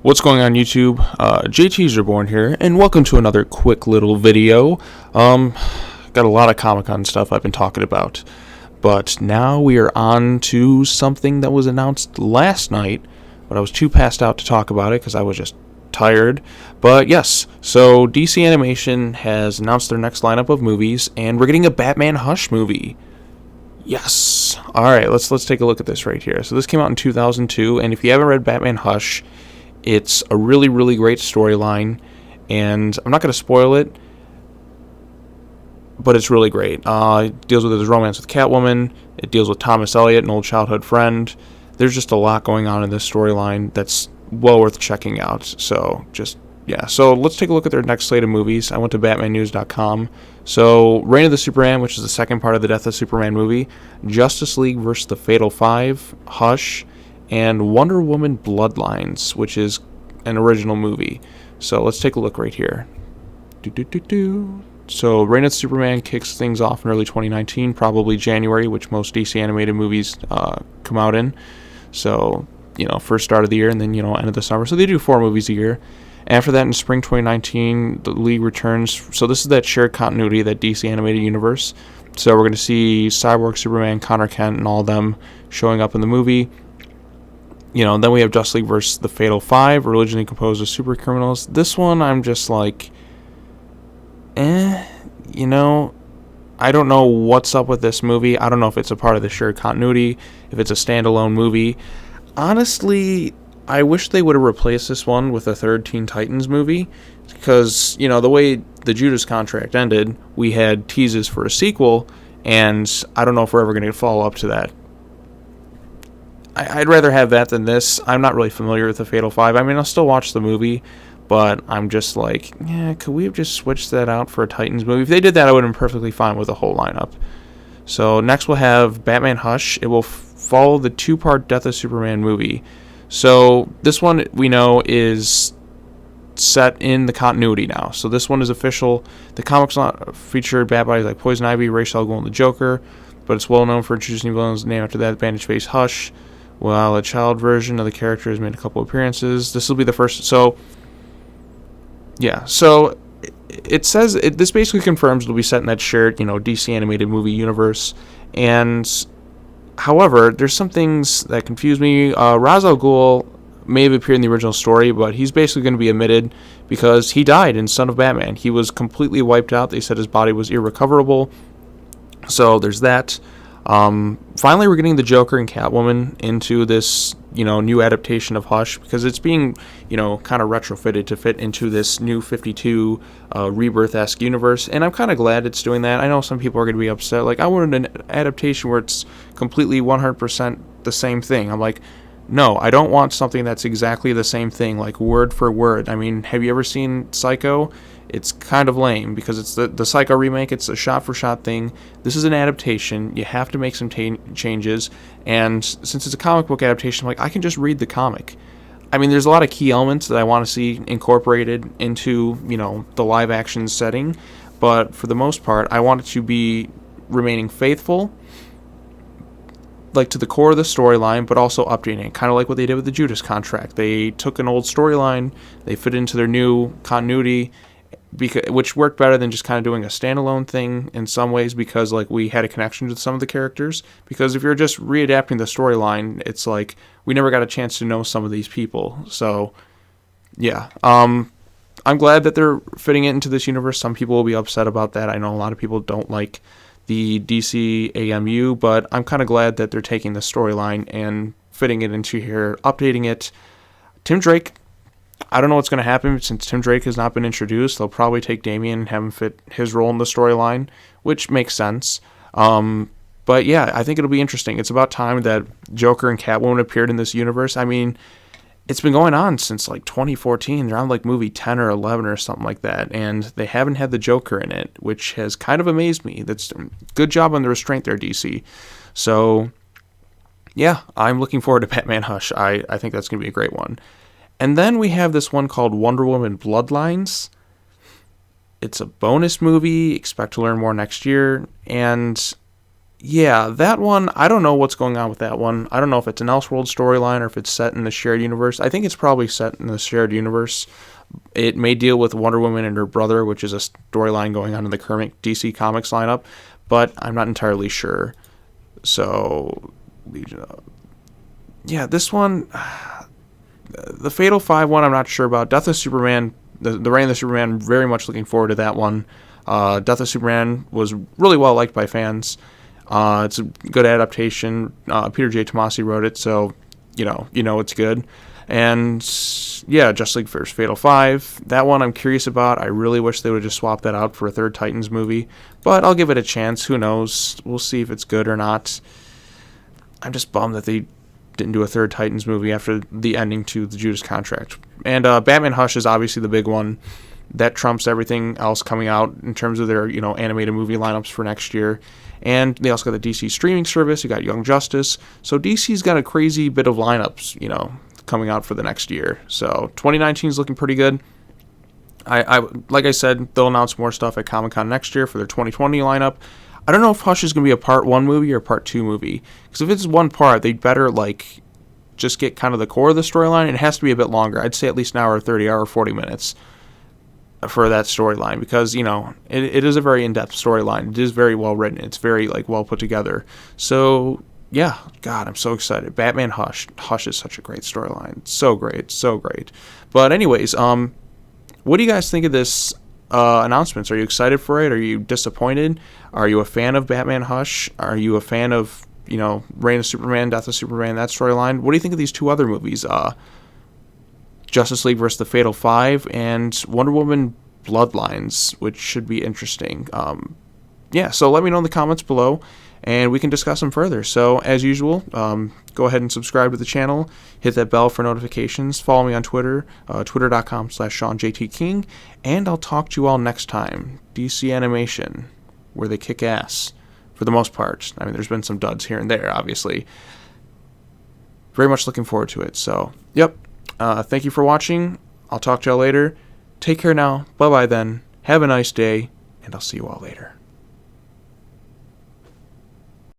What's going on YouTube? JT's Reborn here, and welcome to another quick little video. Got a lot of Comic-Con stuff I've been talking about, but now we are on to something that was announced last night, but I was too passed out to talk about it because I was just tired. But yes, so DC Animation has announced their next lineup of movies, and we're getting a Batman Hush movie. Yes! Alright, let's take a look at this right here. So this came out in 2002, and if you haven't read Batman Hush, it's a really, really great storyline, and I'm not going to spoil it, but it's really great. It deals with his romance with Catwoman. It deals with Thomas Elliot, an old childhood friend. There's just a lot going on in this storyline that's well worth checking out. So, So let's take a look at their next slate of movies. I went to BatmanNews.com. So, Reign of the Superman, which is the second part of the Death of Superman movie. Justice League vs. the Fatal Five, Hush, and Wonder Woman Bloodlines, which is an original movie. So let's take a look right here. So Reign of Superman kicks things off in early 2019, probably January, which most DC animated movies come out in. So, first start of the year and then, end of the summer. So they do 4 movies a year. After that, in spring 2019, the League returns. So this is that shared continuity, that DC animated universe. So we're going to see Cyborg, Superman, Connor Kent, and all of them showing up in the movie. Then we have Justice League vs. the Fatal Five, originally composed of super criminals. This one, I'm just like, I don't know what's up with this movie. I don't know if it's a part of the shared continuity, if it's a standalone movie. Honestly, I wish they would have replaced this one with a third Teen Titans movie, because, the way the Judas contract ended, we had teases for a sequel, and I don't know if we're ever going to follow up to that. I'd rather have that than this. I'm not really familiar with the Fatal Five. I mean, I'll still watch the movie, but I'm just like, could we have just switched that out for a Titans movie? If they did that, I would have been perfectly fine with the whole lineup. So next we'll have Batman Hush. It will follow the 2-part Death of Superman movie. So this one we know is set in the continuity now. So this one is official. The comics featured bad guys like Poison Ivy, Ra's al Ghul, and the Joker, but it's well known for introducing villains named after that bandage face Hush. While a child version of the character has made a couple appearances. This will be the first. So it says this basically confirms it'll be set in that shared, DC animated movie universe. And however, there's some things that confuse me. Ra's al Ghul may have appeared in the original story, but he's basically going to be omitted because he died in Son of Batman. He was completely wiped out. They said his body was irrecoverable. So there's that. Finally, we're getting the Joker and Catwoman into this, new adaptation of Hush, because it's being, kind of retrofitted to fit into this new 52 Rebirth-esque universe, and I'm kind of glad it's doing that. I know some people are going to be upset, like, I wanted an adaptation where it's completely 100% the same thing. I'm like, no, I don't want something that's exactly the same thing, like word for word. I mean, have you ever seen Psycho? It's kind of lame because it's the Psycho remake. It's a shot-for-shot thing. This is an adaptation. You have to make some changes. And since it's a comic book adaptation, I can just read the comic. I mean, there's a lot of key elements that I want to see incorporated into, the live-action setting. But for the most part, I want it to be remaining faithful, to the core of the storyline, but also updating it, kind of like what they did with the Judas contract. They took an old storyline, they fit it into their new continuity, which worked better than just kind of doing a standalone thing in some ways, because we had a connection to some of the characters. Because if you're just readapting the storyline, it's like we never got a chance to know some of these people. So yeah, I'm glad that they're fitting it into this universe. Some people will be upset about that. I know a lot of people don't like the DC AMU, but I'm kind of glad that they're taking the storyline and fitting it into here, updating it. Tim Drake, I don't know what's going to happen since Tim Drake has not been introduced. They'll probably take Damian and have him fit his role in the storyline, which makes sense. But yeah, I think it'll be interesting. It's about time that Joker and Catwoman appeared in this universe. I mean, it's been going on since 2014. They're on movie 10 or 11 or something like that, and they haven't had the Joker in it, which has kind of amazed me. That's a good job on the restraint there, DC. So yeah, I'm looking forward to Batman Hush. I think that's going to be a great one. And then we have this one called Wonder Woman Bloodlines. It's a bonus movie. Expect to learn more next year. And Yeah, that one, I don't know what's going on with that one. I don't know if it's an Elseworld storyline or if it's set in the shared universe. I think it's probably set in the shared universe. It may deal with Wonder Woman and her brother, which is a storyline going on in the current DC Comics lineup, but I'm not entirely sure. So, yeah, this one, the Fatal 5 one, I'm not sure about. Death of Superman, the Reign of the Superman, very much looking forward to that one. Death of Superman was really well liked by fans. It's a good adaptation. Peter J. Tomasi wrote it, so you know it's good. And yeah, Justice League vs. Fatal 5. That one I'm curious about. I really wish they would have just swapped that out for a third Titans movie, but I'll give it a chance. Who knows? We'll see if it's good or not. I'm just bummed that they didn't do a third Titans movie after the ending to the Judas Contract. And Batman Hush is obviously the big one. That trumps everything else coming out in terms of their, animated movie lineups for next year. And they also got the DC streaming service. You got Young Justice. So DC's got a crazy bit of lineups, coming out for the next year. So 2019 is looking pretty good. I like I said, they'll announce more stuff at Comic-Con next year for their 2020 lineup. I don't know if Hush is going to be a part 1 movie or a part 2 movie. Because if it's one part, they'd better, just get kind of the core of the storyline. It has to be a bit longer. I'd say at least an hour 30, hour 40 minutes for that storyline. Because, it is a very in-depth storyline. It is very well written. It's very, well put together. So, yeah. God, I'm so excited. Batman Hush. Hush is such a great storyline. So great. So great. But anyways, what do you guys think of this announcements? Are you excited for it? Are you disappointed? Are you a fan of Batman Hush? Are you a fan of, Reign of Superman, Death of Superman, that storyline? What do you think of these 2 other movies? Justice League vs. the Fatal 5 and Wonder Woman Bloodlines, which should be interesting. So let me know in the comments below, and we can discuss them further. So, as usual, go ahead and subscribe to the channel, hit that bell for notifications, follow me on Twitter, twitter.com/SeanJTKing, and I'll talk to you all next time. DC Animation, where they kick ass, for the most part. I mean, there's been some duds here and there, obviously. Very much looking forward to it. So, yep. Thank you for watching. I'll talk to y'all later. Take care now. Bye-bye then. Have a nice day, and I'll see you all later.